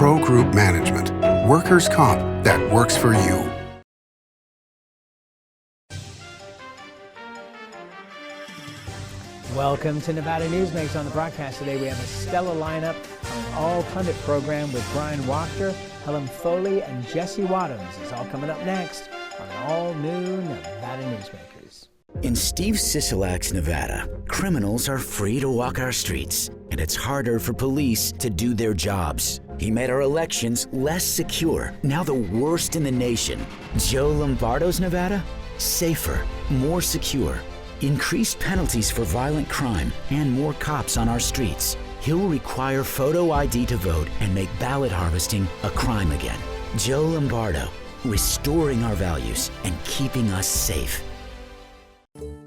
Pro Group Management, workers' comp that works for you. Welcome to Nevada Newsmakers. On the broadcast today, we have a stellar lineup on an all-pundit program with Bryan Wachter, Helen Foley, and Jesse Wadhams. It's all coming up next on an all-new Nevada Newsmakers. In Steve Sisolak's Nevada, criminals are free to walk our streets, and it's harder for police to do their jobs. He made our elections less secure, now the worst in the nation. Joe Lombardo's Nevada? Safer, more secure. Increased penalties for violent crime and more cops on our streets. He'll require photo ID to vote and make ballot harvesting a crime again. Joe Lombardo, restoring our values and keeping us safe.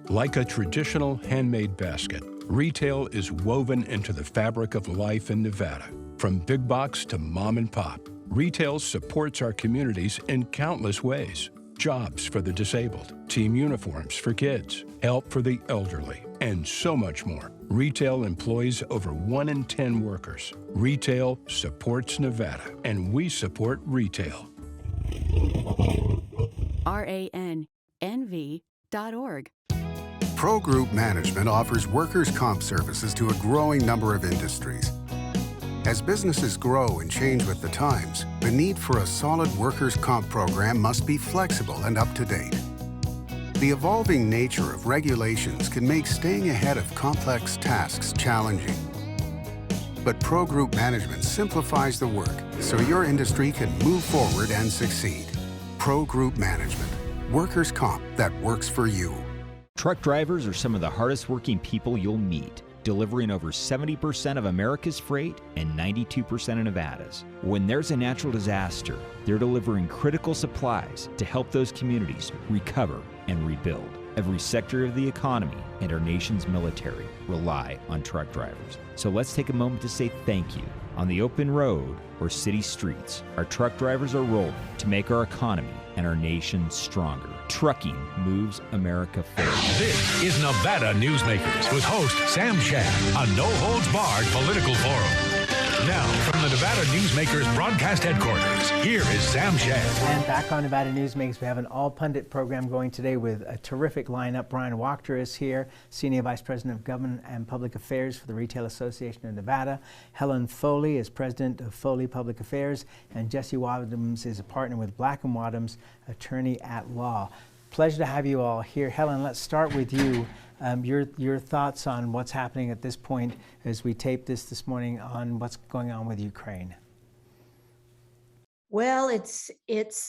Like a traditional handmade basket, retail is woven into the fabric of life in Nevada. From big box to mom and pop, retail supports our communities in countless ways. Jobs for the disabled, team uniforms for kids, help for the elderly, and so much more. Retail employs over 1 in 10 workers. Retail supports Nevada, and we support retail. RANNV.org. Pro Group Management offers workers' comp services to a growing number of industries. As businesses grow and change with the times, the need for a solid workers' comp program must be flexible and up to date. The evolving nature of regulations can make staying ahead of complex tasks challenging. But Pro Group Management simplifies the work so your industry can move forward and succeed. Pro Group Management, workers' comp that works for you. Truck drivers are some of the hardest working people you'll meet, delivering over 70% of America's freight and 92% of Nevada's. When there's a natural disaster, they're delivering critical supplies to help those communities recover and rebuild. Every sector of the economy and our nation's military rely on truck drivers. So let's take a moment to say thank you. On the open road or city streets, our truck drivers are rolling to make our economy and our nation stronger. Trucking moves America forward. This is Nevada Newsmakers with host Sam Shad, a no-holds-barred political forum. Now, from the Nevada Newsmakers broadcast headquarters, here is Sam Shad. And back on Nevada Newsmakers, we have an all-pundit program going today with a terrific lineup. Bryan Wachter is here, Senior Vice President of Government and Public Affairs for the Retail Association of Nevada. Helen Foley is President of Foley Public Affairs, and Jesse Wadhams is a partner with Black & Wadhams, attorney at law. Pleasure to have you all here. Helen, let's start with you. Your thoughts on what's happening at this point as we tape this morning on what's going on with Ukraine. Well, it's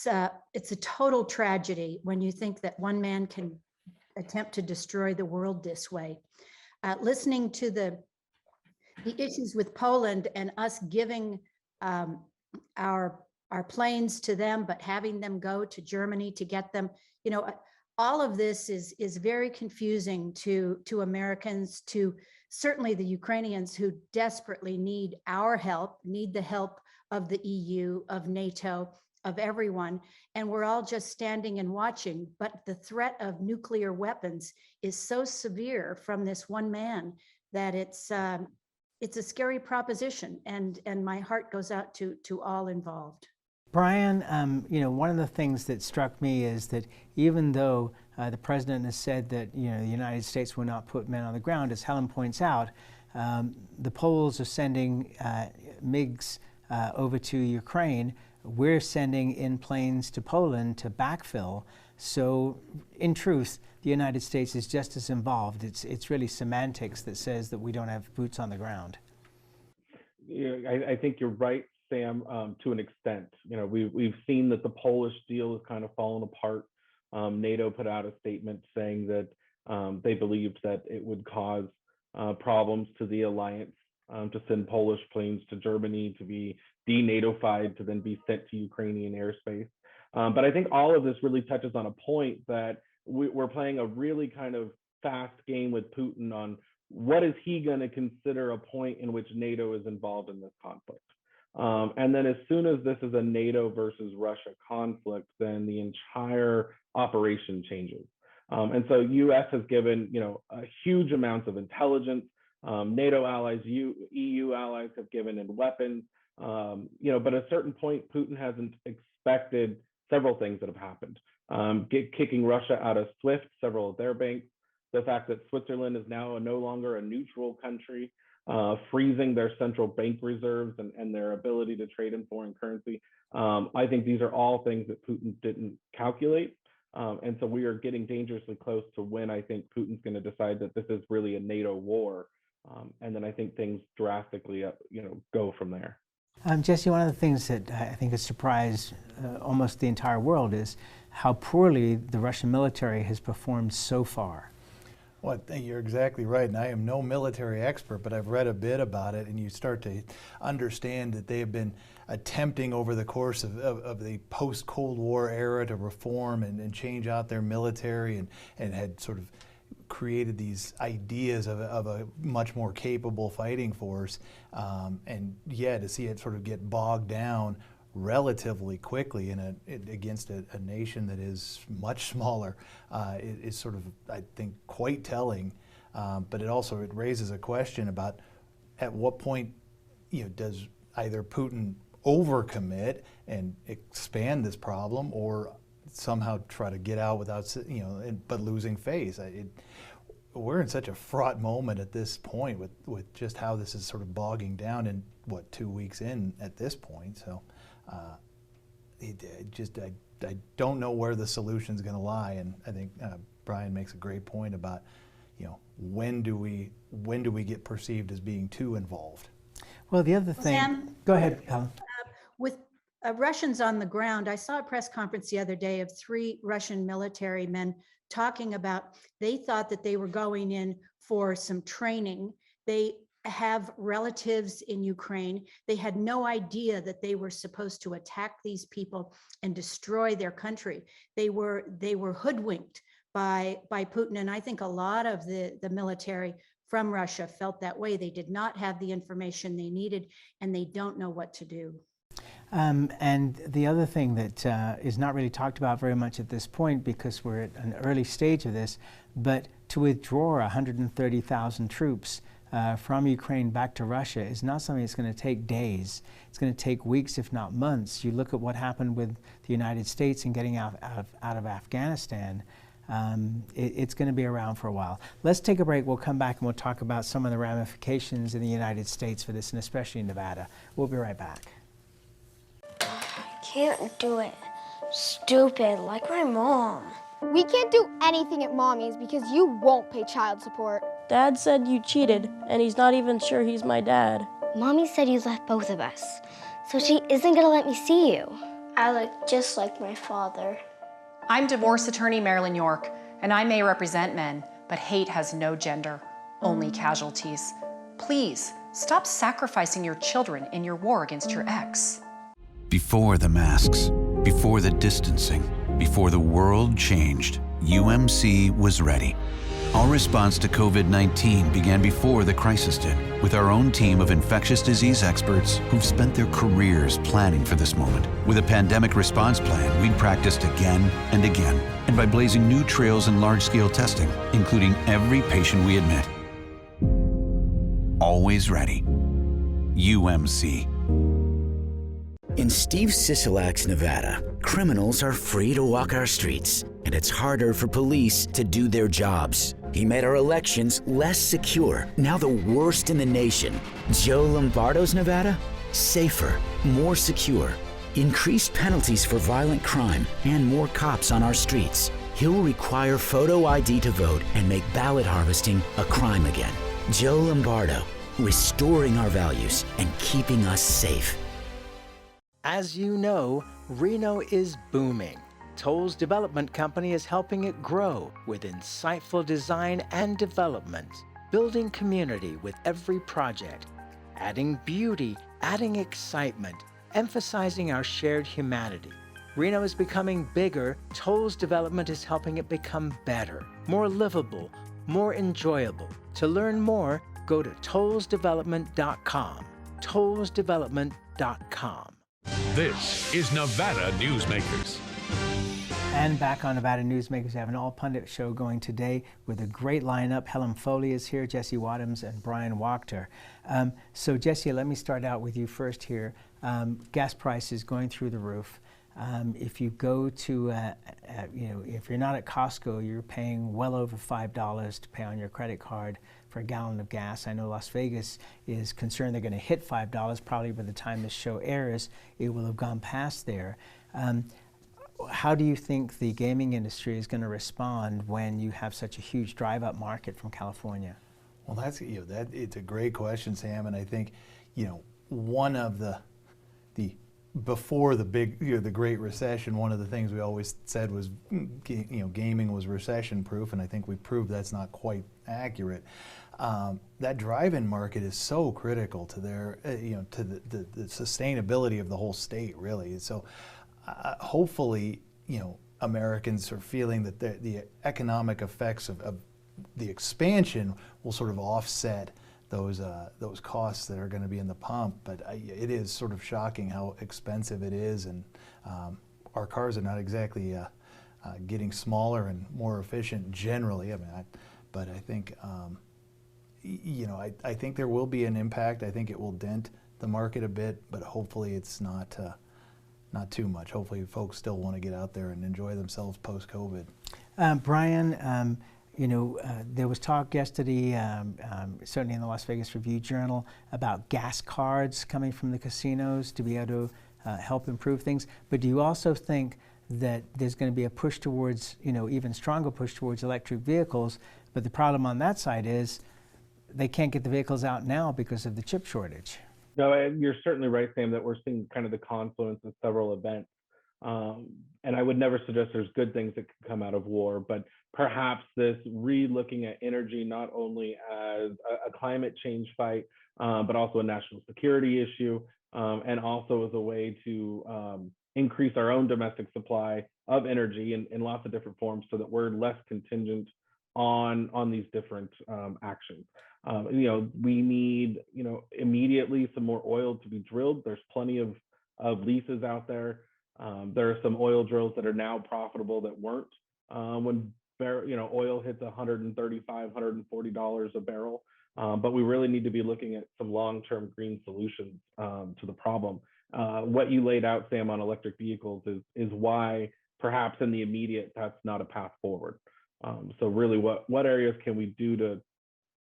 a total tragedy when you think that one man can attempt to destroy the world this way. Listening to the issues with Poland and us giving our planes to them, but having them go to Germany to get them, you know, all of this is very confusing to Americans, to certainly the Ukrainians who desperately need our help, need the help of the EU, of NATO, of everyone. And we're all just standing and watching. But the threat of nuclear weapons is so severe from this one man that it's a scary proposition. And my heart goes out to all involved. Bryan, you know, one of the things that struck me is that even though the president has said that, you know, the United States will not put men on the ground, as Helen points out, the Poles are sending MiGs over to Ukraine. We're sending in planes to Poland to backfill. So, in truth, the United States is just as involved. It's really semantics that says that we don't have boots on the ground. Yeah, I think you're right, Sam, to an extent. You know, we've seen that the Polish deal has kind of fallen apart. NATO put out a statement saying that they believed that it would cause problems to the alliance to send Polish planes to Germany to be de-NATOfied to then be sent to Ukrainian airspace. But I think all of this really touches on a point that we're playing a really kind of fast game with Putin on what is he going to consider a point in which NATO is involved in this conflict. And then as soon as this is a NATO versus Russia conflict, then the entire operation changes. And so US has given, you know, a huge amounts of intelligence. NATO allies, EU allies have given in weapons. But at a certain point, Putin hasn't expected several things that have happened. Kicking Russia out of SWIFT, several of their banks, the fact that Switzerland is now no longer a neutral country, freezing their central bank reserves and their ability to trade in foreign currency. I think these are all things that Putin didn't calculate. And so we are getting dangerously close to when I think Putin's going to decide that this is really a NATO war. And then I think things drastically, go from there. Jesse, one of the things that I think has surprised almost the entire world is how poorly the Russian military has performed so far. Well, I think you're exactly right, and I am no military expert, but I've read a bit about it, and you start to understand that they have been attempting over the course of the post-Cold War era to reform and change out their military, and had sort of created these ideas of a much more capable fighting force, and to see it sort of get bogged down relatively quickly against a nation that is much smaller is sort of, I think, quite telling. But it raises a question about at what point does either Putin overcommit and expand this problem, or somehow try to get out without but losing face. We're in such a fraught moment at this point with just how this is sort of bogging down in 2 weeks in at this point. So I don't know where the solution is going to lie, and I think Bryan makes a great point about when do we get perceived as being too involved. Well, the other thing. Sam, go ahead, Helen. With Russians on the ground, I saw a press conference the other day of 3 Russian military men talking about they thought that they were going in for some training. They have relatives in Ukraine. They had no idea that they were supposed to attack these people and destroy their country. They were hoodwinked by Putin. And I think a lot of the military from Russia felt that way. They did not have the information they needed, and they don't know what to do. And the other thing that is not really talked about very much at this point, because we're at an early stage of this, but to withdraw 130,000 troops from Ukraine back to Russia is not something that's going to take days. It's going to take weeks, if not months. You look at what happened with the United States and getting out of Afghanistan. It's going to be around for a while. Let's take a break. We'll come back and we'll talk about some of the ramifications in the United States for this, and especially in Nevada. We'll be right back. Can't do it. Stupid, like my mom. We can't do anything at Mommy's because you won't pay child support. Dad said you cheated, and he's not even sure he's my dad. Mommy said you left both of us, so she isn't gonna let me see you. I look just like my father. I'm divorce attorney Marilyn York, and I may represent men, but hate has no gender, only casualties. Please, stop sacrificing your children in your war against your ex. Before the masks, before the distancing, before the world changed, UMC was ready. Our response to COVID-19 began before the crisis did, with our own team of infectious disease experts who've spent their careers planning for this moment. With a pandemic response plan, we'd practiced again and again, and by blazing new trails in large-scale testing, including every patient we admit. Always ready. UMC. In Steve Sisolak's Nevada, criminals are free to walk our streets, and it's harder for police to do their jobs. He made our elections less secure, now the worst in the nation. Joe Lombardo's Nevada? Safer, more secure. Increased penalties for violent crime and more cops on our streets. He'll require photo ID to vote and make ballot harvesting a crime again. Joe Lombardo, restoring our values and keeping us safe. As you know, Reno is booming. Toll's development company is helping it grow with insightful design and development, building community with every project, adding beauty, adding excitement, emphasizing our shared humanity. Reno is becoming bigger. Toll's development is helping it become better, more livable, more enjoyable. To learn more, go to tollsdevelopment.com. tollsdevelopment.com. This is Nevada Newsmakers. And back on Nevada Newsmakers, we have an all-pundit show going today with a great lineup. Helen Foley is here, Jesse Wadhams, and Bryan Wachter. So Jesse, let me start out with you first here. Gas prices going through the roof. If you go to, if you're not at Costco, you're paying well over $5 to pay on your credit card for a gallon of gas. I know Las Vegas is concerned they're going to hit $5. Probably by the time this show airs, it will have gone past there. How do you think the gaming industry is going to respond when you have such a huge drive-up market from California? Well, it's a great question, Sam, and I think, one of the before the big, the Great Recession, one of the things we always said was, gaming was recession-proof, and I think we proved that's not quite accurate. That drive-in market is so critical to their, to the sustainability of the whole state, really. So, hopefully, Americans are feeling that the economic effects of the expansion will sort of offset those costs that are going to be in the pump. But it is sort of shocking how expensive it is, and our cars are not exactly getting smaller and more efficient generally. But I think I think there will be an impact. I think it will dent the market a bit, but hopefully it's not too much. Hopefully folks still want to get out there and enjoy themselves post-COVID. Bryan, there was talk yesterday, certainly in the Las Vegas Review-Journal, about gas cards coming from the casinos to be able to help improve things. But do you also think that there's going to be a push towards, even stronger push towards electric vehicles? But the problem on that side is they can't get the vehicles out now because of the chip shortage. No, you're certainly right, Sam, that we're seeing kind of the confluence of several events. And I would never suggest there's good things that could come out of war, but perhaps this re-looking at energy not only as a climate change fight, but also a national security issue, and also as a way to increase our own domestic supply of energy in lots of different forms so that we're less contingent on these different actions. We need, immediately some more oil to be drilled. There's plenty of leases out there. There are some oil drills that are now profitable that weren't when oil hits $135, $140 a barrel. But we really need to be looking at some long-term green solutions to the problem. What you laid out, Sam, on electric vehicles is why perhaps in the immediate that's not a path forward. So really, what areas can we do to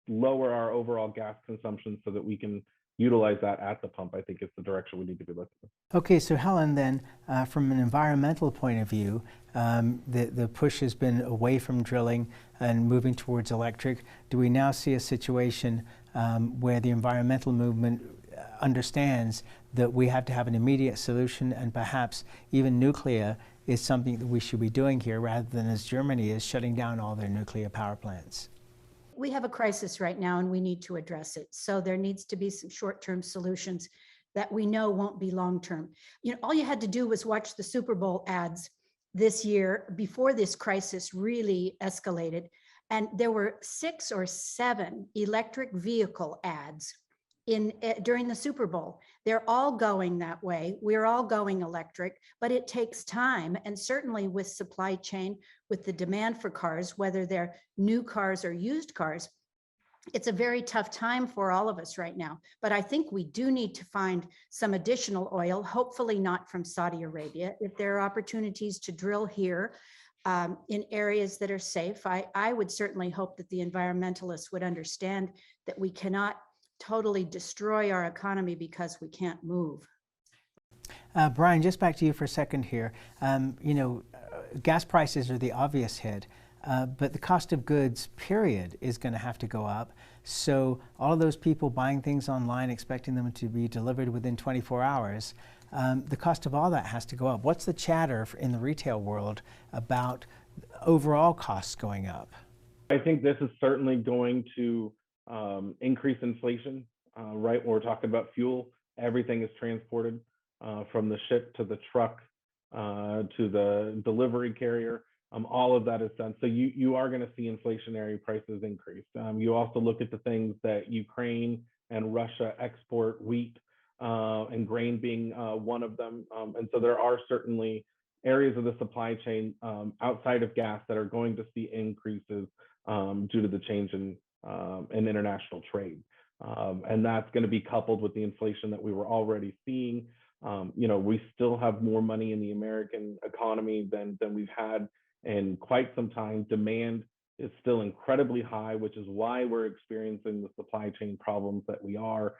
lower our overall gas consumption so that we can utilize that at the pump? I think is the direction we need to be looking at. Okay, so Helen, then from an environmental point of view, the push has been away from drilling and moving towards electric. Do we now see a situation where the environmental movement understands that we have to have an immediate solution, and perhaps even nuclear is something that we should be doing here rather than, as Germany is, shutting down all their nuclear power plants? We have a crisis right now and we need to address it. So there needs to be some short-term solutions that we know won't be long-term. All you had to do was watch the Super Bowl ads this year before this crisis really escalated. And there were 6 or 7 electric vehicle ads during the Super Bowl. They're all going that way. We're all going electric, but it takes time. And certainly with supply chain, with the demand for cars, whether they're new cars or used cars, it's a very tough time for all of us right now. But I think we do need to find some additional oil, hopefully not from Saudi Arabia. If there are opportunities to drill here in areas that are safe, I would certainly hope that the environmentalists would understand that we cannot totally destroy our economy because we can't move. Bryan, just back to you for a second here. Gas prices are the obvious hit, but the cost of goods, period, is going to have to go up. So all of those people buying things online, expecting them to be delivered within 24 hours, the cost of all that has to go up. What's the chatter in the retail world about overall costs going up? I think this is certainly going to increase inflation, right? When we're talking about fuel, everything is transported from the ship to the truck to the delivery carrier. All of that is done. So you are going to see inflationary prices increase. You also look at the things that Ukraine and Russia export, wheat and grain being one of them. And so there are certainly areas of the supply chain outside of gas that are going to see increases due to the change in international trade. And that's going to be coupled with the inflation that we were already seeing. We still have more money in the American economy than we've had in quite some time. Demand is still incredibly high, which is why we're experiencing the supply chain problems that we are.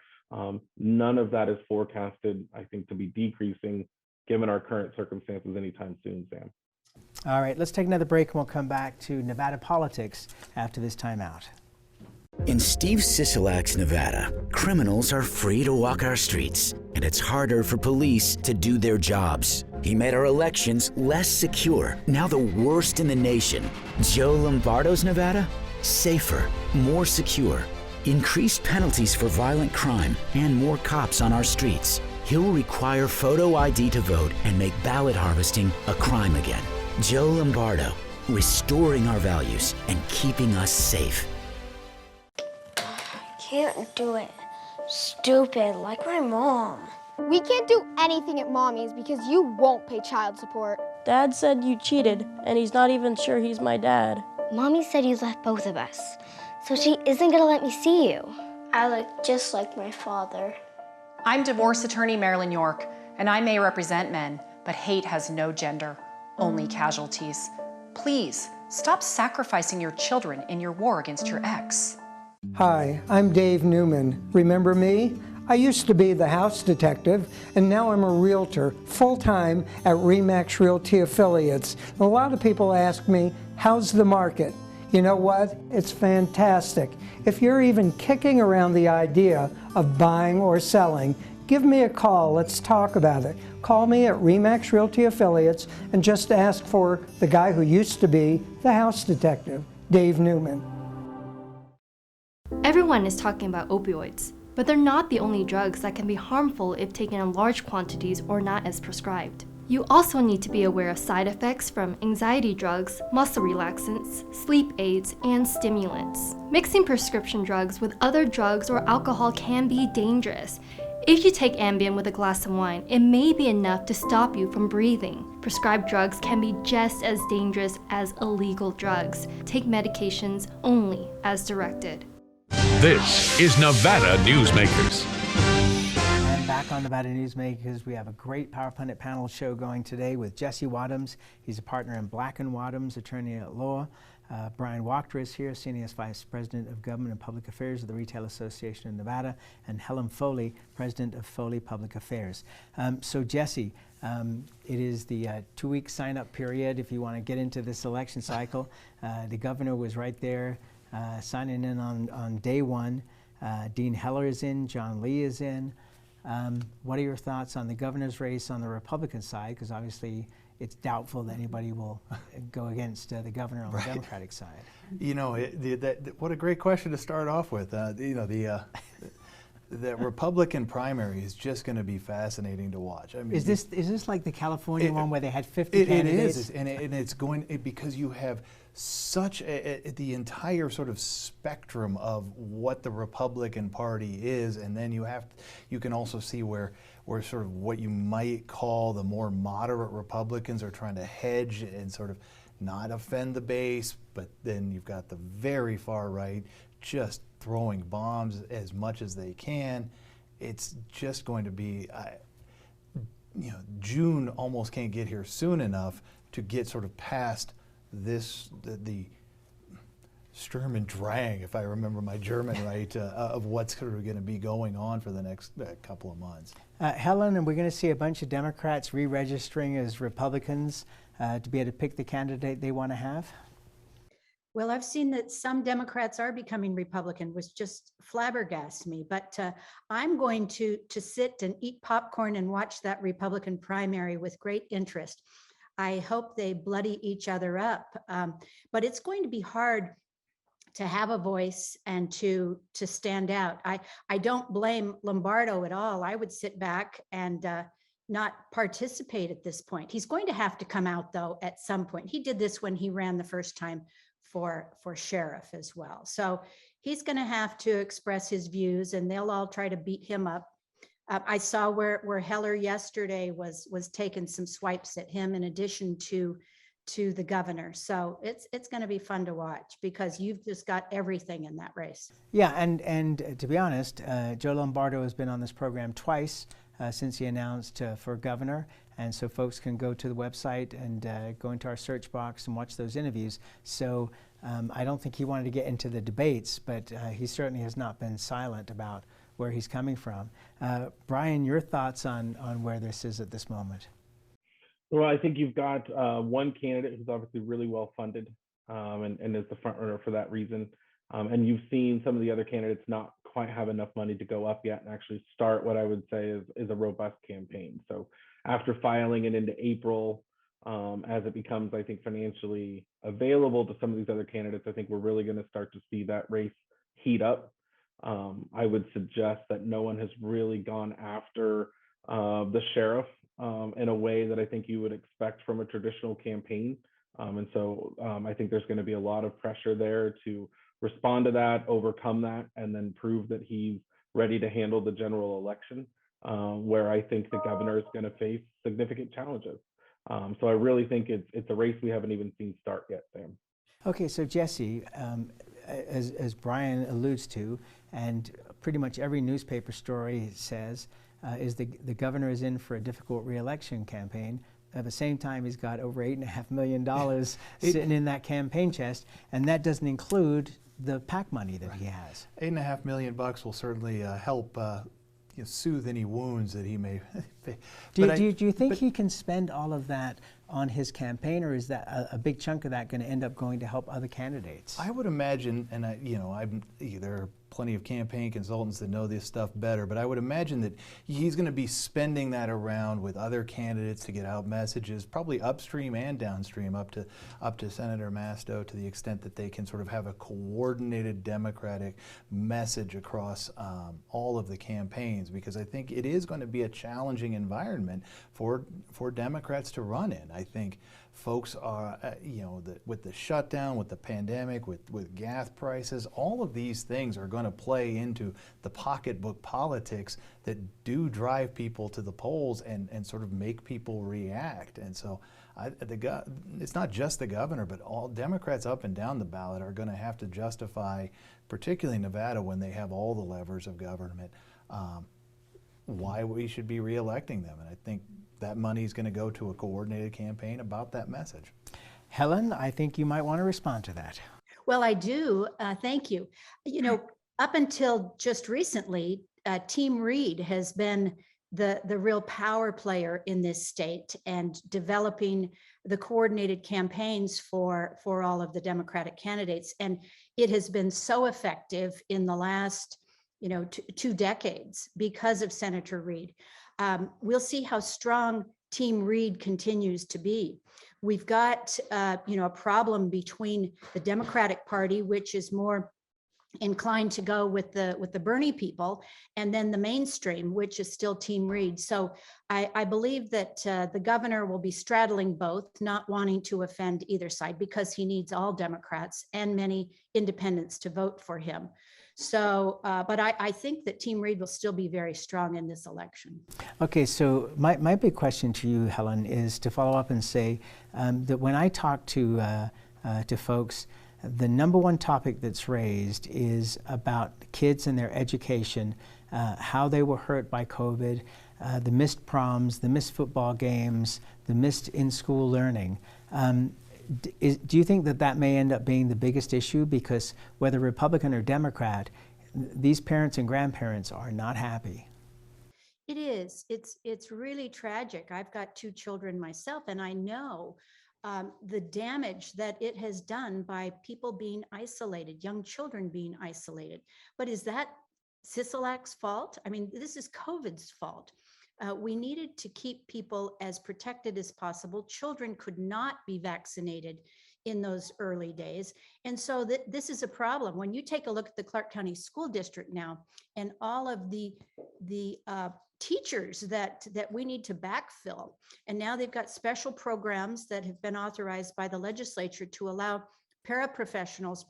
None of that is forecasted, I think, to be decreasing given our current circumstances anytime soon, Sam. All right, let's take another break and we'll come back to Nevada politics after this timeout. In Steve Sisolak's Nevada, criminals are free to walk our streets, and it's harder for police to do their jobs. He made our elections less secure, now the worst in the nation. Joe Lombardo's Nevada? Safer, more secure. Increased penalties for violent crime and more cops on our streets. He'll require photo ID to vote and make ballot harvesting a crime again. Joe Lombardo, restoring our values and keeping us safe. Can't do it. Stupid, like my mom. We can't do anything at Mommy's because you won't pay child support. Dad said you cheated, and he's not even sure he's my dad. Mommy said you left both of us, so she isn't gonna let me see you. I look just like my father. I'm divorce attorney Marilyn York, and I may represent men, but hate has no gender, only casualties. Please, stop sacrificing your children in your war against your ex. Hi, I'm Dave Newman. Remember me? I used to be the house detective, and now I'm a realtor, full-time at RE/MAX Realty Affiliates. A lot of people ask me, how's the market? You know what? It's fantastic. If you're even kicking around the idea of buying or selling, give me a call. Let's talk about it. Call me at RE/MAX Realty Affiliates and just ask for the guy who used to be the house detective, Dave Newman. Everyone is talking about opioids, but they're not the only drugs that can be harmful if taken in large quantities or not as prescribed. You also need to be aware of side effects from anxiety drugs, muscle relaxants, sleep aids, and stimulants. Mixing prescription drugs with other drugs or alcohol can be dangerous. If you take Ambien with a glass of wine, it may be enough to stop you from breathing. Prescribed drugs can be just as dangerous as illegal drugs. Take medications only as directed. This is Nevada Newsmakers. And back on Nevada Newsmakers, we have a great Power Pundit panel show going today with Jesse Wadhams. He's a partner in Black & Wadhams, attorney at law. Bryan Wachter is here, Senior Vice President of Government and Public Affairs of the Retail Association of Nevada, and Helen Foley, President of Foley Public Affairs. So Jesse, it is the 2-week sign-up period if you want to get into this election cycle. The governor was right there signing in on day one. Dean Heller is in, John Lee is in. What are your thoughts on the governor's race on the Republican side? Because obviously it's doubtful that anybody will go against the governor on the Democratic side. You know, what a great question to start off with. The Republican primary is just going to be fascinating to watch. I mean, is this like the California one where they had 50 candidates? It is, and it's going because you have such the entire sort of spectrum of what the Republican Party is, and then you can also see where sort of what you might call the more moderate Republicans are trying to hedge and sort of not offend the base, but then you've got the very far right just throwing bombs as much as they can. It's just going to be, June almost can't get here soon enough to get sort of past this, the Sturm und Drang, if I remember my German right, of what's sort of going to be going on for the next couple of months. Helen, and we're going to see a bunch of Democrats re-registering as Republicans to be able to pick the candidate they want to have? Well, I've seen that some Democrats are becoming Republican, which just flabbergasts me. But I'm going to sit and eat popcorn and watch that Republican primary with great interest. I hope they bloody each other up, but it's going to be hard to have a voice and to stand out. I don't blame Lombardo at all. I would sit back and not participate at this point. He's going to have to come out though at some point. He did this when he ran the first time for sheriff as well. So he's going to have to express his views, and they'll all try to beat him up. I saw where Heller yesterday was taking some swipes at him in addition to the governor. So it's going to be fun to watch because you've just got everything in that race. Yeah, and to be honest, Joe Lombardo has been on this program twice since he announced for governor, and so folks can go to the website and go into our search box and watch those interviews. So I don't think he wanted to get into the debates, but he certainly has not been silent about where he's coming from. Bryan, your thoughts on where this is at this moment? Well, I think you've got one candidate who's obviously really well funded and is the front runner for that reason. And you've seen some of the other candidates not quite have enough money to go up yet and actually start what I would say is a robust campaign. So after filing it into April, as it becomes, I think, financially available to some of these other candidates, I think we're really going to start to see that race heat up. I would suggest that no one has really gone after the sheriff in a way that I think you would expect from a traditional campaign. And so I think there's going to be a lot of pressure there to respond to that, overcome that, and then prove that he's ready to handle the general election, where I think the governor is going to face significant challenges. So I really think it's a race we haven't even seen start yet, Sam. Okay, so Jesse, as Bryan alludes to, and pretty much every newspaper story says, is the governor is in for a difficult re-election campaign. At the same time, he's got over $8.5 million sitting in that campaign chest, and that doesn't include the PAC money that he has. $8.5 million will certainly help soothe any wounds that he may. Do you think he can spend all of that on his campaign, or is that a big chunk of that going to end up going to help other candidates? I would imagine, and there are plenty of campaign consultants that know this stuff better, but I would imagine that he's going to be spending that around with other candidates to get out messages, probably upstream and downstream, up to Senator Masto, to the extent that they can sort of have a coordinated Democratic message across all of the campaigns, because I think it is going to be a challenging environment for Democrats to run in. I think folks are, with the shutdown, with the pandemic, with gas prices, all of these things are going to play into the pocketbook politics that do drive people to the polls and sort of make people react. And so it's not just the governor, but all Democrats up and down the ballot are going to have to justify, particularly in Nevada when they have all the levers of government, why we should be reelecting them. And I think that money is going to go to a coordinated campaign about that message. Helen, I think you might want to respond to that. Well, I do. Thank you. Up until just recently, Team Reed has been the real power player in this state and developing the coordinated campaigns for all of the Democratic candidates. And it has been so effective in the last 2 decades because of Senator Reed. We'll see how strong Team Reed continues to be. We've got a problem between the Democratic Party, which is more inclined to go with the Bernie people, and then the mainstream, which is still Team Reed. So I believe that the governor will be straddling both, not wanting to offend either side, because he needs all Democrats and many independents to vote for him. So, but I think that Team Reed will still be very strong in this election. Okay, so my big question to you, Helen, is to follow up and say that when I talk to folks, the number one topic that's raised is about kids and their education, how they were hurt by COVID, the missed proms, the missed football games, the missed in-school learning. Do you think that may end up being the biggest issue? Because whether Republican or Democrat, these parents and grandparents are not happy. It is. It's really tragic. I've got 2 children myself, and I know the damage that it has done by people being isolated, young children being isolated. But is that Sisolak's fault? I mean, this is COVID's fault. We needed to keep people as protected as possible. Children could not be vaccinated in those early days. And so this is a problem. When you take a look at the Clark County School District now, and all of the teachers that we need to backfill, and now they've got special programs that have been authorized by the legislature to allow paraprofessionals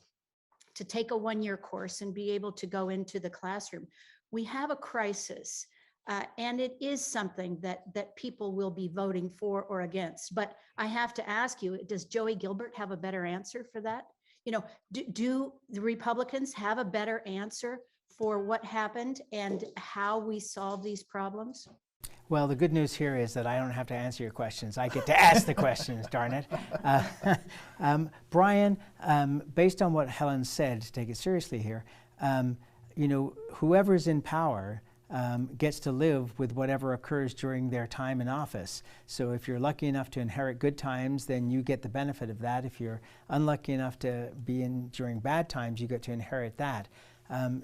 to take a 1-year course and be able to go into the classroom. We have a crisis And it is something that people will be voting for or against. But I have to ask you, does Joey Gilbert have a better answer for that? You know, do the Republicans have a better answer for what happened and how we solve these problems? Well, the good news here is that I don't have to answer your questions. I get to ask the questions, darn it. Bryan, based on what Helen said, to take it seriously here, you know, whoever's in power gets to live with whatever occurs during their time in office. So if you're lucky enough to inherit good times, then you get the benefit of that. If you're unlucky enough to be in during bad times, you get to inherit that.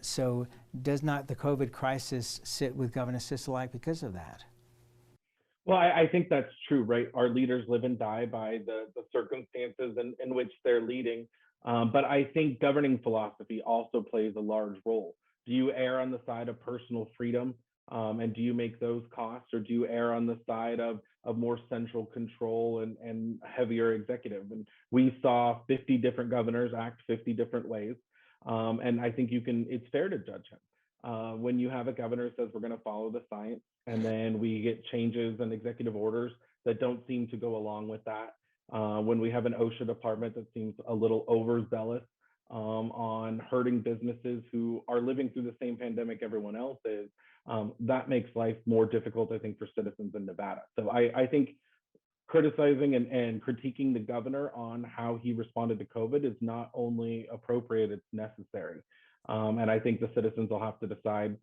So does not the COVID crisis sit with Governor Sisolak because of that? Well, I think that's true, right? Our leaders live and die by the circumstances in which they're leading. But I think governing philosophy also plays a large role. Do you err on the side of personal freedom, and do you make those costs, or do you err on the side of more central control and heavier executive? And we saw 50 different governors act 50 different ways. And I think it's fair to judge him. When you have a governor who says we're going to follow the science, and then we get changes and executive orders that don't seem to go along with that. When we have an OSHA department that seems a little overzealous on hurting businesses who are living through the same pandemic everyone else is, that makes life more difficult, I think, for citizens in Nevada. So I think criticizing and critiquing the governor on how he responded to COVID is not only appropriate, it's necessary. And I think the citizens will have to decide,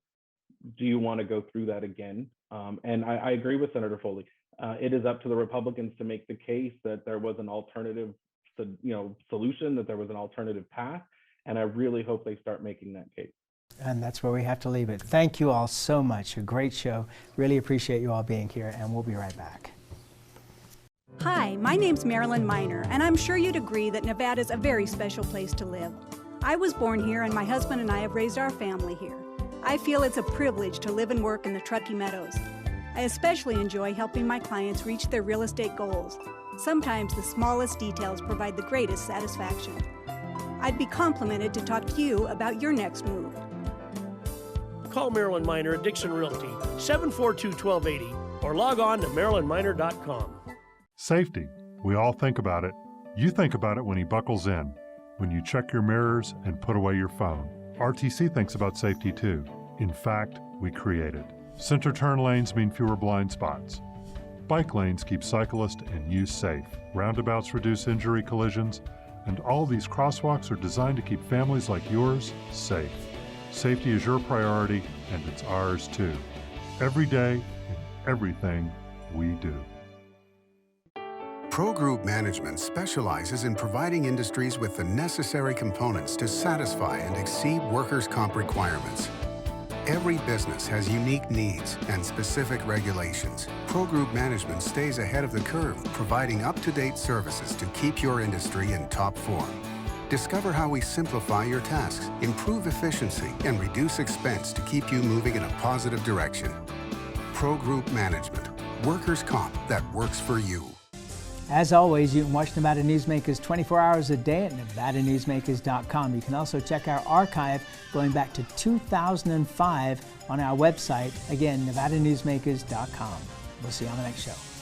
do you want to go through that again? And I agree with Senator Foley. It is up to the Republicans to make the case that there was an alternative solution, that there was an alternative path. And I really hope they start making that case. And that's where we have to leave it. Thank you all so much. A great show. Really appreciate you all being here, and we'll be right back. Hi, my name's Marilyn Miner, and I'm sure you'd agree that Nevada's a very special place to live. I was born here, and my husband and I have raised our family here. I feel it's a privilege to live and work in the Truckee Meadows. I especially enjoy helping my clients reach their real estate goals. Sometimes the smallest details provide the greatest satisfaction. I'd be complimented to talk to you about your next move. Call Marilyn Miner at Dixon Realty, 742-1280, or log on to marilynminer.com. Safety. We all think about it. You think about it when he buckles in, when you check your mirrors and put away your phone. RTC thinks about safety too. In fact, we create it. Center turn lanes mean fewer blind spots. Bike lanes keep cyclists and you safe. Roundabouts reduce injury collisions, and all these crosswalks are designed to keep families like yours safe. Safety is your priority, and it's ours too. Every day, in everything we do. Pro Group Management specializes in providing industries with the necessary components to satisfy and exceed workers' comp requirements. Every business has unique needs and specific regulations. Pro Group Management stays ahead of the curve, providing up-to-date services to keep your industry in top form. Discover how we simplify your tasks, improve efficiency, and reduce expense to keep you moving in a positive direction. Pro Group Management, workers' comp that works for you. As always, you can watch Nevada Newsmakers 24 hours a day at NevadaNewsmakers.com. You can also check our archive going back to 2005 on our website. Again, NevadaNewsmakers.com. We'll see you on the next show.